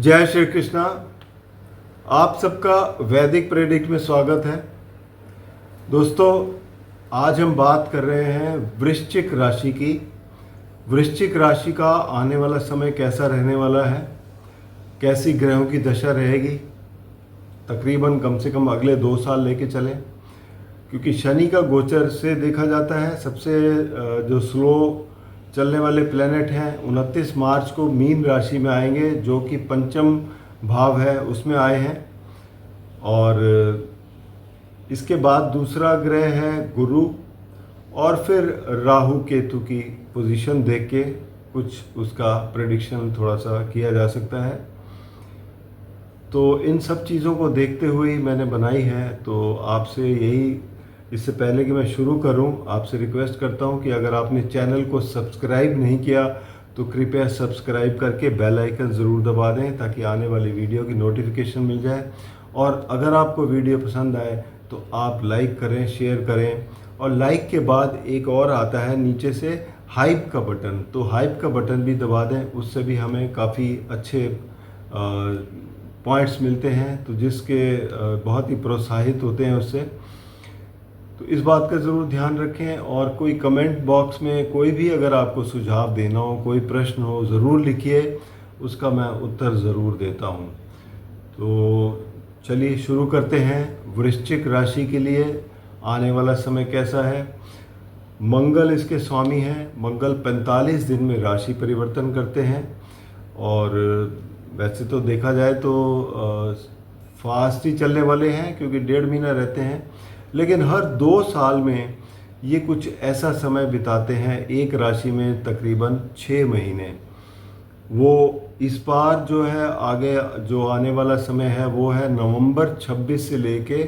जय श्री कृष्णा। आप सबका वैदिक प्रेडिक्ट में स्वागत है। दोस्तों, आज हम बात कर रहे हैं वृश्चिक राशि की। वृश्चिक राशि का आने वाला समय कैसा रहने वाला है, कैसी ग्रहों की दशा रहेगी, तकरीबन कम से कम अगले 2 साल लेके चलें। क्योंकि शनि का गोचर से देखा जाता है सबसे जो स्लो चलने वाले प्लेनेट हैं 29 मार्च को मीन राशि में आएंगे, जो कि पंचम भाव है उसमें आए हैं। और इसके बाद दूसरा ग्रह है गुरु, और फिर राहु केतु की पोजीशन देख के कुछ उसका प्रेडिक्शन थोड़ा सा किया जा सकता है। तो इन सब चीज़ों को देखते हुए मैंने बनाई है। तो आपसे यही, इससे पहले कि मैं शुरू करूं, आपसे रिक्वेस्ट करता हूं कि अगर आपने चैनल को सब्सक्राइब नहीं किया तो कृपया सब्सक्राइब करके बेल आइकन ज़रूर दबा दें ताकि आने वाली वीडियो की नोटिफिकेशन मिल जाए। और अगर आपको वीडियो पसंद आए तो आप लाइक करें, शेयर करें। और लाइक के बाद एक और आता है नीचे से हाइप का बटन, तो हाइप का बटन भी दबा दें, उससे भी हमें काफ़ी अच्छे पॉइंट्स मिलते हैं, तो जिसके बहुत ही प्रोत्साहित होते हैं उससे। तो इस बात का ज़रूर ध्यान रखें। और कोई कमेंट बॉक्स में कोई भी अगर आपको सुझाव देना हो, कोई प्रश्न हो, ज़रूर लिखिए, उसका मैं उत्तर ज़रूर देता हूँ। तो चलिए शुरू करते हैं। वृश्चिक राशि के लिए आने वाला समय कैसा है। मंगल इसके स्वामी हैं। मंगल 45 दिन में राशि परिवर्तन करते हैं। और वैसे तो देखा जाए तो फास्ट ही चलने वाले हैं, क्योंकि 1.5 महीना रहते हैं, लेकिन हर 2 साल में ये कुछ ऐसा समय बिताते हैं एक राशि में, तकरीबन 6 महीने। वो इस बार जो है आगे जो आने वाला समय है वो है नवंबर 26 से लेके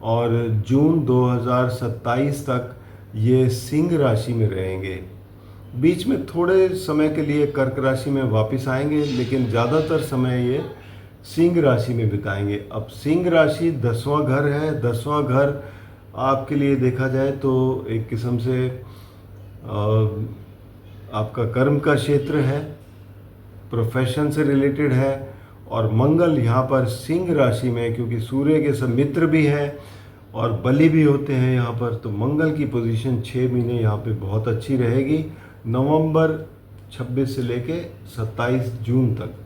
और जून 2027 तक ये सिंह राशि में रहेंगे। बीच में थोड़े समय के लिए कर्क राशि में वापस आएंगे, लेकिन ज़्यादातर समय ये सिंह राशि में बिताएंगे। अब सिंह राशि 10वां घर है। 10वां घर आपके लिए देखा जाए तो एक किस्म से आपका कर्म का क्षेत्र है, प्रोफेशन से रिलेटेड है। और मंगल यहाँ पर सिंह राशि में, क्योंकि सूर्य के सब मित्र भी हैं और बलि भी होते हैं यहाँ पर, तो मंगल की पोजीशन 6 महीने यहाँ पे बहुत अच्छी रहेगी, नवंबर 26 से लेके 27 जून तक।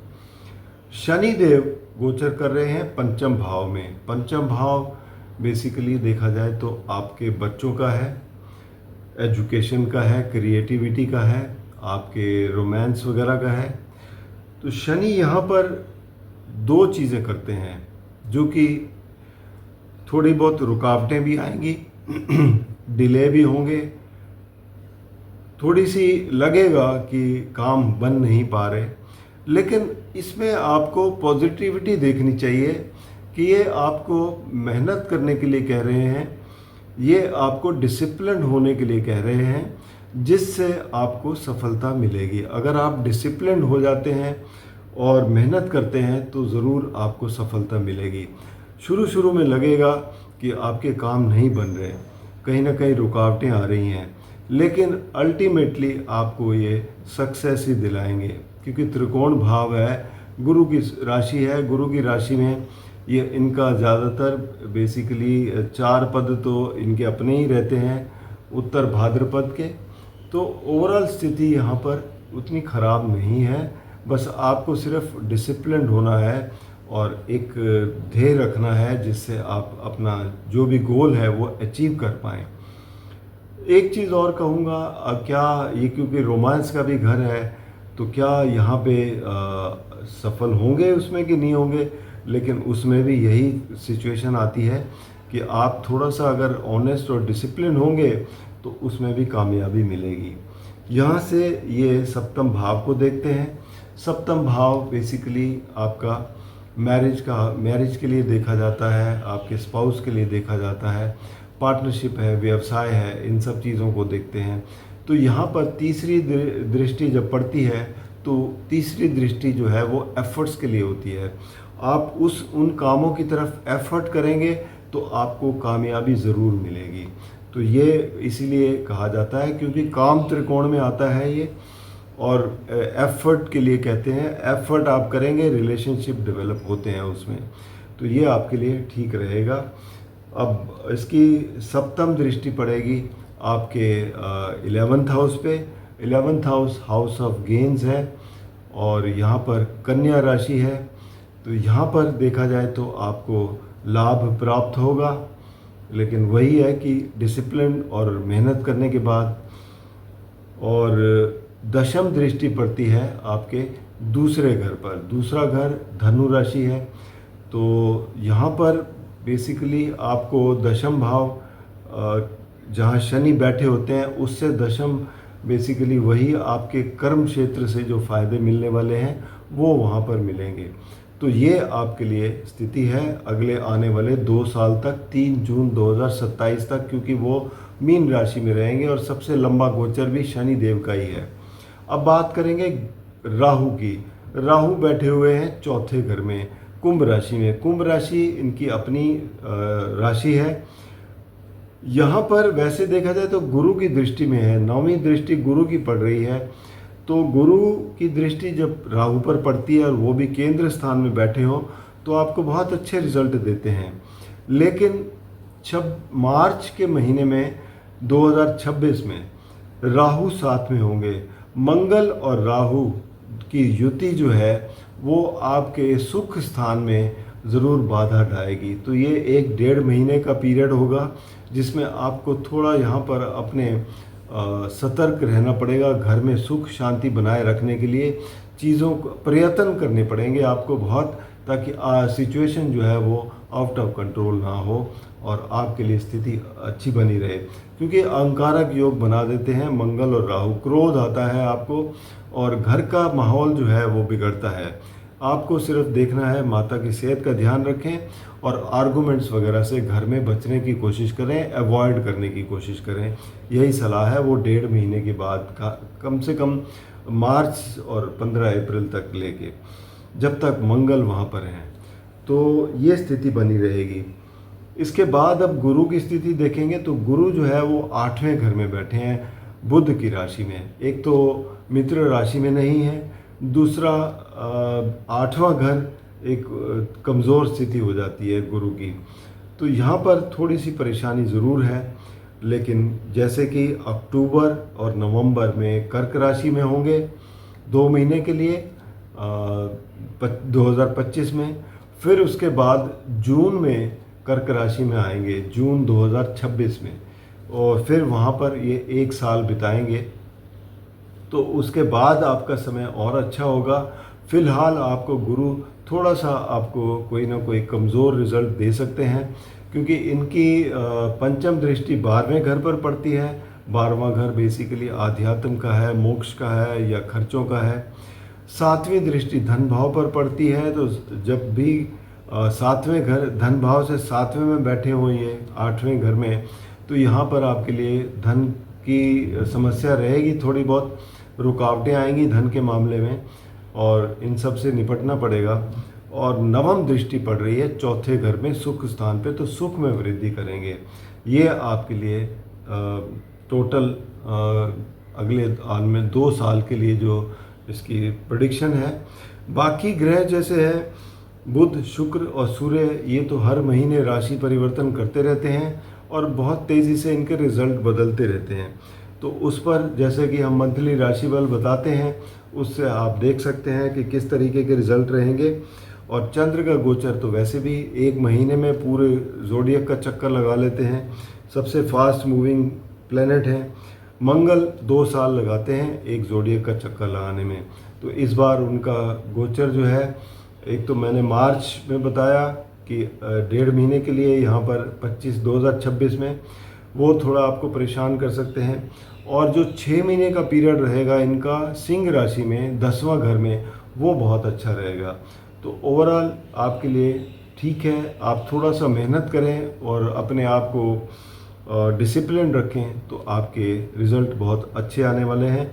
शनि देव गोचर कर रहे हैं पंचम भाव में। पंचम भाव बेसिकली देखा जाए तो आपके बच्चों का है, एजुकेशन का है, क्रिएटिविटी का है, आपके रोमांस वगैरह का है। तो शनि यहाँ पर 2 चीज़ें करते हैं, जो कि थोड़ी बहुत रुकावटें भी आएंगी, डिले भी होंगे, थोड़ी सी लगेगा कि काम बन नहीं पा रहे, लेकिन इसमें आपको पॉजिटिविटी देखनी चाहिए कि ये आपको मेहनत करने के लिए कह रहे हैं, ये आपको डिसिप्लिन होने के लिए कह रहे हैं, जिससे आपको सफलता मिलेगी। अगर आप डिसिप्लिन हो जाते हैं और मेहनत करते हैं तो ज़रूर आपको सफलता मिलेगी। शुरू में लगेगा कि आपके काम नहीं बन रहे, कहीं ना कहीं रुकावटें आ रही हैं, लेकिन अल्टीमेटली आपको ये सक्सेस ही दिलाएंगे, क्योंकि त्रिकोण भाव है, गुरु की राशि है। गुरु की राशि में ये इनका ज़्यादातर बेसिकली 4 पद तो इनके अपने ही रहते हैं, उत्तर भाद्रपद के। तो ओवरऑल स्थिति यहाँ पर उतनी ख़राब नहीं है, बस आपको सिर्फ डिसिप्लिन होना है और एक ध्येय रखना है, जिससे आप अपना जो भी गोल है वो अचीव कर पाएँ। एक चीज़ और कहूँगा, क्या ये क्योंकि रोमांस का भी घर है, तो क्या यहाँ पे सफल होंगे उसमें कि नहीं होंगे, लेकिन उसमें भी यही सिचुएशन आती है कि आप थोड़ा सा अगर ऑनेस्ट और डिसिप्लिन होंगे तो उसमें भी कामयाबी मिलेगी। यहाँ से ये सप्तम भाव को देखते हैं। सप्तम भाव बेसिकली आपका मैरिज के लिए देखा जाता है, आपके स्पाउस के लिए देखा जाता है, पार्टनरशिप है, व्यवसाय है, इन सब चीज़ों को देखते हैं। तो यहाँ पर तीसरी दृष्टि जब पड़ती है तो तीसरी दृष्टि जो है वो एफर्ट्स के लिए होती है। आप उन कामों की तरफ एफर्ट करेंगे तो आपको कामयाबी ज़रूर मिलेगी। तो ये इसीलिए कहा जाता है क्योंकि काम त्रिकोण में आता है ये, और एफर्ट के लिए कहते हैं, एफर्ट आप करेंगे रिलेशनशिप डेवलप होते हैं उसमें, तो ये आपके लिए ठीक रहेगा। अब इसकी सप्तम दृष्टि पड़ेगी आपके 11th हाउस पे। 11th house house of gains है और यहाँ पर कन्या राशि है, तो यहाँ पर देखा जाए तो आपको लाभ प्राप्त होगा, लेकिन वही है कि डिसिप्लिन और मेहनत करने के बाद। और दशम दृष्टि पड़ती है आपके दूसरे घर पर। दूसरा घर धनु राशि है, तो यहाँ पर बेसिकली आपको दशम भाव जहाँ शनि बैठे होते हैं उससे दशम बेसिकली वही आपके कर्म क्षेत्र से जो फायदे मिलने वाले हैं वो वहाँ पर मिलेंगे। तो ये आपके लिए स्थिति है अगले आने वाले 2 साल तक, 3 जून 2027 तक, क्योंकि वो मीन राशि में रहेंगे और सबसे लंबा गोचर भी शनि देव का ही है। अब बात करेंगे राहु की। राहु बैठे हुए हैं चौथे घर में, कुंभ राशि में। कुंभ राशि इनकी अपनी राशि है। यहाँ पर वैसे देखा जाए तो गुरु की दृष्टि में है, 9वीं दृष्टि गुरु की पड़ रही है। तो गुरु की दृष्टि जब राहु पर पड़ती है और वो भी केंद्र स्थान में बैठे हो तो आपको बहुत अच्छे रिजल्ट देते हैं। लेकिन मार्च के महीने में 2026 में राहु साथ में होंगे। मंगल और राहु की युति जो है वो आपके सुख स्थान में ज़रूर बाधा डालेगी। तो ये 1-1.5 महीने का पीरियड होगा जिसमें आपको थोड़ा यहाँ पर अपने सतर्क रहना पड़ेगा। घर में सुख शांति बनाए रखने के लिए चीज़ों को प्रयत्न करने पड़ेंगे आपको बहुत, ताकि सिचुएशन जो है वो आउट ऑफ कंट्रोल ना हो और आपके लिए स्थिति अच्छी बनी रहे, क्योंकि अहंकारक योग बना देते हैं मंगल और राहु। क्रोध आता है आपको और घर का माहौल जो है वो बिगड़ता है। आपको सिर्फ देखना है माता की सेहत का ध्यान रखें और आर्गूमेंट्स वगैरह से घर में बचने की कोशिश करें, अवॉइड करने की कोशिश करें। यही सलाह है वो 1.5 महीने के बाद का, कम से कम मार्च और 15 अप्रैल तक लेके, जब तक मंगल वहाँ पर हैं, तो ये स्थिति बनी रहेगी। इसके बाद अब गुरु की स्थिति देखेंगे तो गुरु जो है वो 8वें घर में बैठे हैं बुध की राशि में। एक तो मित्र राशि में नहीं है, दूसरा 8वां घर एक कमज़ोर स्थिति हो जाती है गुरु की। तो यहाँ पर थोड़ी सी परेशानी ज़रूर है, लेकिन जैसे कि अक्टूबर और नवंबर में कर्क राशि में होंगे 2 महीने के लिए 2025 में, फिर उसके बाद जून में कर्क राशि में आएंगे जून 2026 में, और फिर वहाँ पर ये 1 साल बिताएंगे। तो उसके बाद आपका समय और अच्छा होगा। फिलहाल आपको गुरु थोड़ा सा आपको कोई ना कोई कमज़ोर रिज़ल्ट दे सकते हैं, क्योंकि इनकी पंचम दृष्टि 12वें घर पर पड़ती है। 12वां घर बेसिकली आध्यात्म का है, मोक्ष का है या खर्चों का है। 7वीं दृष्टि धन भाव पर पड़ती है, तो जब भी 7वें घर धन भाव से 7वें में बैठे हुए ये 8वें घर में, तो यहाँ पर आपके लिए धन की समस्या रहेगी, थोड़ी बहुत रुकावटें आएंगी धन के मामले में, और इन सब से निपटना पड़ेगा। और 9वीं दृष्टि पड़ रही है चौथे घर में सुख स्थान पे, तो सुख में वृद्धि करेंगे। ये आपके लिए टोटल अगले आने में 2 साल के लिए जो इसकी प्रेडिक्शन है। बाकी ग्रह जैसे है बुध, शुक्र और सूर्य, ये तो हर महीने राशि परिवर्तन करते रहते हैं और बहुत तेज़ी से इनके रिज़ल्ट बदलते रहते हैं। तो उस पर जैसे कि हम मंथली राशि बल बताते हैं, उससे आप देख सकते हैं कि किस तरीके के रिज़ल्ट रहेंगे। और चंद्र का गोचर तो वैसे भी 1 महीने में पूरे ज़ोडिएक का चक्कर लगा लेते हैं, सबसे फास्ट मूविंग प्लेनेट है। मंगल 2 साल लगाते हैं एक ज़ोडिएक का चक्कर लगाने में। तो इस बार उनका गोचर जो है, एक तो मैंने मार्च में बताया कि 1.5 महीने के लिए यहाँ पर 2026 में, वो थोड़ा आपको परेशान कर सकते हैं। और जो 6 महीने का पीरियड रहेगा इनका सिंह राशि में 10वां घर में, वो बहुत अच्छा रहेगा। तो ओवरऑल आपके लिए ठीक है, आप थोड़ा सा मेहनत करें और अपने आप को डिसिप्लिन रखें, तो आपके रिज़ल्ट बहुत अच्छे आने वाले हैं।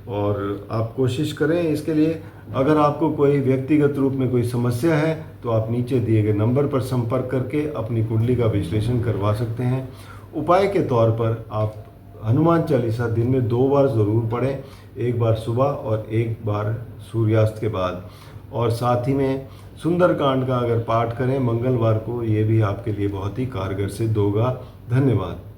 और आप कोशिश करें इसके लिए। अगर आपको कोई व्यक्तिगत रूप में कोई समस्या है तो आप नीचे दिए गए नंबर पर संपर्क करके अपनी कुंडली का विश्लेषण करवा सकते हैं। उपाय के तौर पर आप हनुमान चालीसा दिन में 2 बार ज़रूर पढ़ें, एक बार सुबह और एक बार सूर्यास्त के बाद। और साथ ही में सुंदरकांड का अगर पाठ करें मंगलवार को, ये भी आपके लिए बहुत ही कारगर सिद्ध होगा। धन्यवाद।